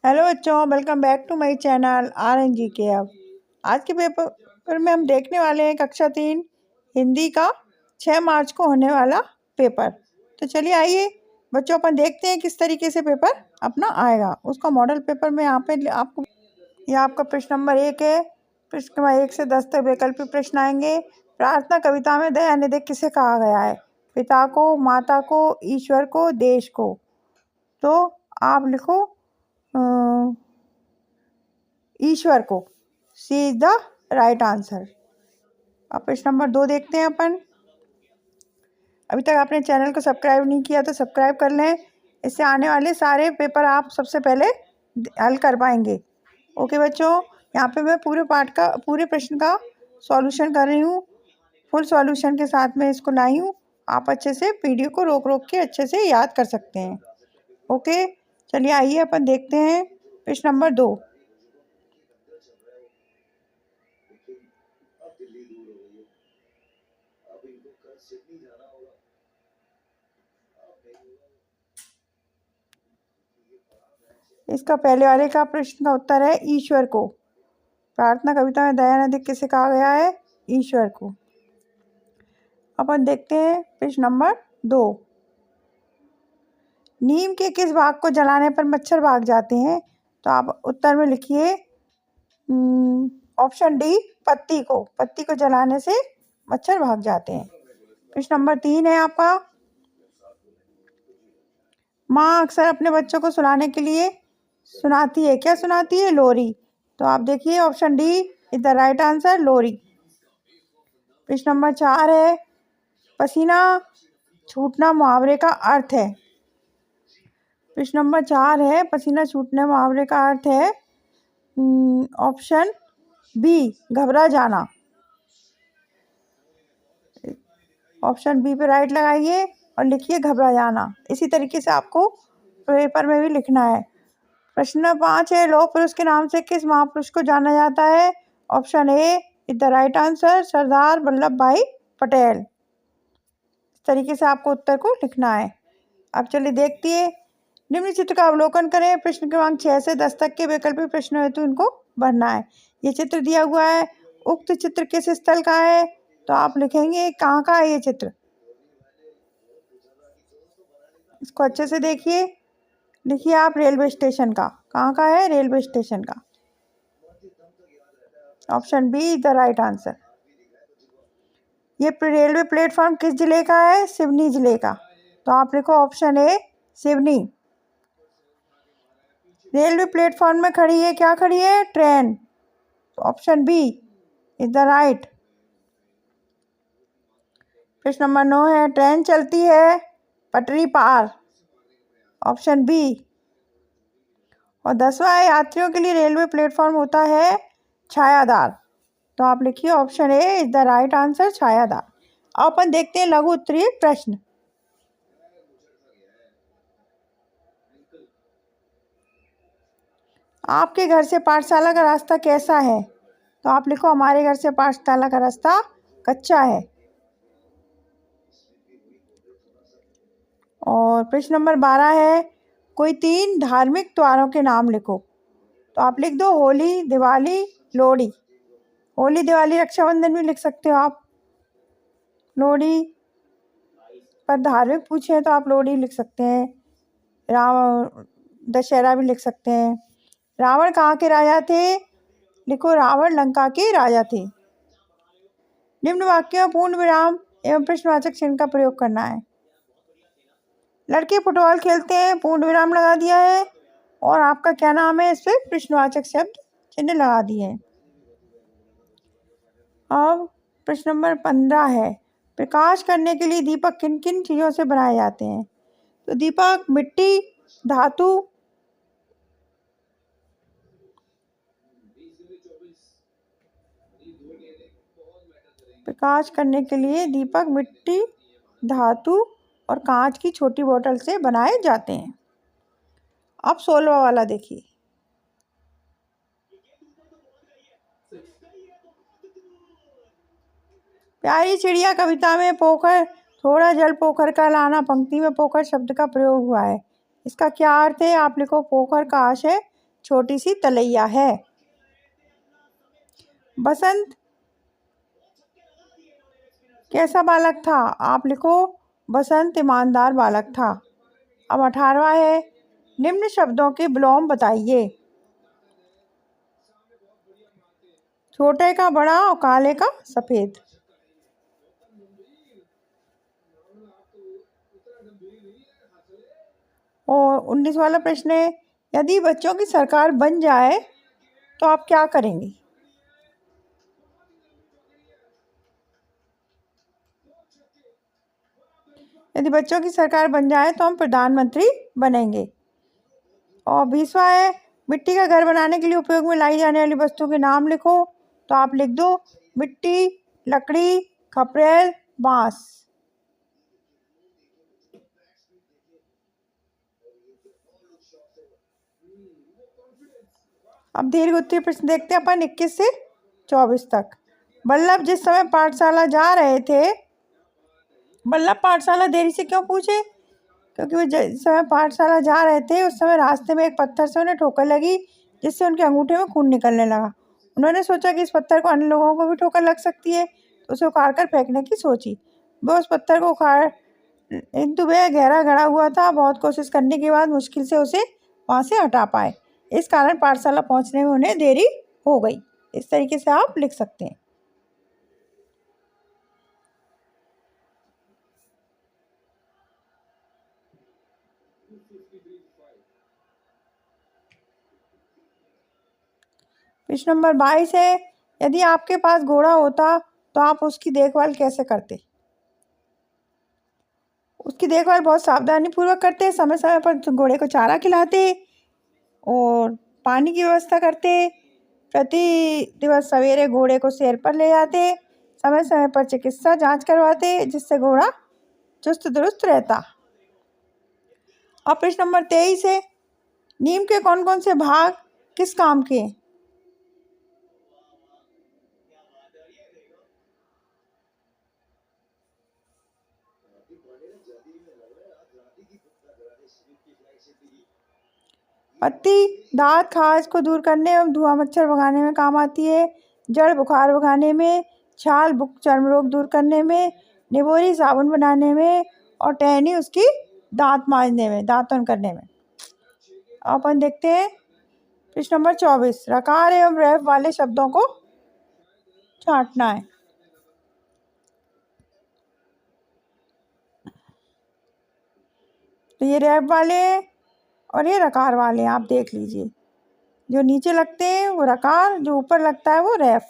Hello बच्चों, welcome back to my channel RNG के। अब आज के पेपर में हम देखने वाले हैं कक्षा 3 हिंदी का 6 मार्च को होने वाला पेपर। तो चलिए आइए बच्चों, अपन देखते हैं किस तरीके से पेपर अपना आएगा। उसका मॉडल पेपर में यहाँ पे आपको आपका प्रश्न नंबर 1 है। प्रश्न नंबर 1 से 10 तक वैकल्पिक प्रश्न आएंगे। प्रार्थना कविता में दयानिधि किसे कहा गया है? पिता को, माता को, ईश्वर को, देश को। तो आप लिखो ईश्वर को। सी इज द राइट आंसर। अब प्रश्न नंबर 2 देखते हैं अपन। अभी तक आपने चैनल को सब्सक्राइब नहीं किया तो सब्सक्राइब कर लें। इससे आने वाले सारे पेपर आप सबसे पहले हल कर पाएंगे। ओके बच्चों, यहाँ पे मैं पूरे प्रश्न का सॉल्यूशन कर रही हूँ। फुल सॉल्यूशन के साथ में इसको लाई हूँ। आप अच्छे से वीडियो को रोक रोक के अच्छे से याद कर सकते हैं। ओके, चलिए आइए अपन देखते हैं प्रश्न नंबर 2। इसका पहले वाले का प्रश्न का उत्तर है ईश्वर को। प्रार्थना कविता में दयानिधि किसे कहा गया है? ईश्वर को। अपन देखते हैं प्रश्न नंबर 2। नीम के किस भाग को जलाने पर मच्छर भाग जाते हैं? तो आप उत्तर में लिखिए ऑप्शन डी, पत्ती को। पत्ती को जलाने से मच्छर भाग जाते हैं। प्रश्न नंबर 3 है आपका। माँ अक्सर अपने बच्चों को सुलाने के लिए सुनाती है, क्या सुनाती है? लोरी। तो आप देखिए option D is the right answer, लोरी। प्रश्न नंबर 4 है। पसीना छूटना मुहावरे का अर्थ है। प्रश्न नंबर 4 है, पसीना छूटने मुहावरे का अर्थ है ऑप्शन बी, घबरा जाना। ऑप्शन बी पे राइट लगाइए और लिखिए घबरा जाना। इसी तरीके से आपको पेपर में भी लिखना है। प्रश्न नंबर 5 है। लौह पुरुष के नाम से किस महापुरुष को जाना जाता है? Option A is the right answer, Sardar Vallabhbhai Patel. इस तरीके से आपको उत्तर को लिखना है। अब चलिए देखते हैं। निम्न चित्र का अवलोकन करें। प्रश्न क्रमांक 6 से 10 तक के वैकल्पिक प्रश्न हेतु इनको भरना है। ये चित्र दिया हुआ है। उक्त चित्र किस स्थल का है? तो आप लिखेंगे कहाँ का है ये चित्र। इसको अच्छे से देखिए। लिखिए आप रेलवे स्टेशन का। कहाँ का है? रेलवे स्टेशन का। Option B is the right answer. ये रेलवे प्लेटफॉर्म किस जिले का है? सिवनी जिले का। तो आप लिखो option A, Seoni. Railway platform में खड़ी है, क्या खड़ी है? ट्रेन। तो option B is the right. प्रश्न नंबर 9 है। ट्रेन चलती है पटरी पार। Option B. और 10वां है, यात्रियों के लिए रेलवे प्लेटफॉर्म होता है छायादार। तो आप लिखिए option A is the right answer, छायादार। अब अपन देखते हैं लघु उत्तरीय प्रश्न। आपके घर से पाठशाला का रास्ता कैसा है? तो आप लिखो हमारे घर से पाठशाला का रास्ता कच्चा है। और प्रश्न नंबर 12 है। कोई 3 धार्मिक त्योहारों के नाम लिखो। तो आप लिख दो होली, दिवाली, लोहड़ी। होली, दिवाली, रक्षाबंधन भी लिख सकते हो आप। लोहड़ी पर धार्मिक पूछे तो आप लोहड़ी लिख सकते हैं। दशहरा भी लिख सकते हैं। रावण कहाँ के राजा थे? लिखो रावण लंका के राजा थे। निम्न वाक्यों में पूर्ण विराम एवं प्रश्नवाचक चिन्ह का प्रयोग करना है। लड़के फुटबॉल खेलते हैं, पूर्ण विराम लगा दिया है। और आपका क्या नाम है? इस पर प्रश्नवाचक शब्द चिन्ह लगा दिए हैं। अब प्रश्न नंबर 15 है। प्रकाश करने के लिए दीपक किन किन चीज़ों से बनाए जाते हैं? तो दीपक मिट्टी, धातु। प्रकाश करने के लिए दीपक मिट्टी, धातु और कांच की छोटी बोतल से बनाए जाते हैं। अब 16वां वाला देखिए। प्यारी चिड़िया कविता में पोखर थोड़ा जल पोखर का लाना पंक्ति में पोखर शब्द का प्रयोग हुआ है। इसका क्या अर्थ है? आप लिखो पोखर का आशय छोटी सी तलैया है। बसंत कैसा बालक था? आप लिखो बसंत ईमानदार बालक था। अब 18वां है, निम्न शब्दों के विलोम बताइए। छोटे का बड़ा और काले का सफेद। और 19 वाला प्रश्न है, यदि बच्चों की सरकार बन जाए तो आप क्या करेंगे? यदि बच्चों की सरकार बन जाए तो हम प्रधानमंत्री बनेंगे। और 20वां है, मिट्टी का घर बनाने के लिए उपयोग में लाई जाने वाली वस्तुओं के नाम लिखो। तो आप लिख दो मिट्टी, लकड़ी, खपरेल, बांस। अब दीर्घ उत्तरीय प्रश्न देखते हैं अपन 21 से 24 तक। बल्लभ जिस समय पाठशाला जा रहे थे, बल्लभ पाठशाला देरी से क्यों पूछे? क्योंकि वो जिस समय पाठशाला जा रहे थे उस समय रास्ते में एक पत्थर से उन्हें ठोकर लगी, जिससे उनके अंगूठे में खून निकलने लगा। उन्होंने सोचा कि इस पत्थर को अन्य लोगों को भी ठोकर लग सकती है, तो उसे उखाड़ कर फेंकने की सोची। वो उस पत्थर को उखाड़, किंतु वह गहरा गड़ा हुआ था। बहुत कोशिश करने के बाद मुश्किल से उसे वहाँ से हटा पाए। इस कारण पाठशाला पहुँचने में उन्हें देरी हो गई। इस तरीके से आप लिख सकते हैं। प्रश्न नंबर 22 है, यदि आपके पास घोड़ा होता तो आप उसकी देखभाल कैसे करते? उसकी देखभाल बहुत सावधानी पूर्वक करते, समय समय पर घोड़े को चारा खिलाते और पानी की व्यवस्था करते। प्रति दिवस सवेरे घोड़े को सैर पर ले जाते, समय समय पर चिकित्सा जांच करवाते, जिससे घोड़ा चुस्त दुरुस्त रहता। और प्रश्न नंबर 23 है, नीम के कौन कौन से भाग किस काम के? पत्ती दांत खाज को दूर करने एवं धुआं मच्छर भगाने में काम आती है। जड़ बुखार भगाने में, छाल चर्म रोग दूर करने में, निबोरी साबुन बनाने में और टहनी उसकी दांत मांजने में, दांतन करने में। अपन देखते हैं प्रश्न नंबर 24, रकार एवं रैफ वाले शब्दों को छांटना है। तो ये रैफ वाले और ये रकार वाले आप देख लीजिए। जो नीचे लगते हैं वो रकार, जो ऊपर लगता है वो रैफ।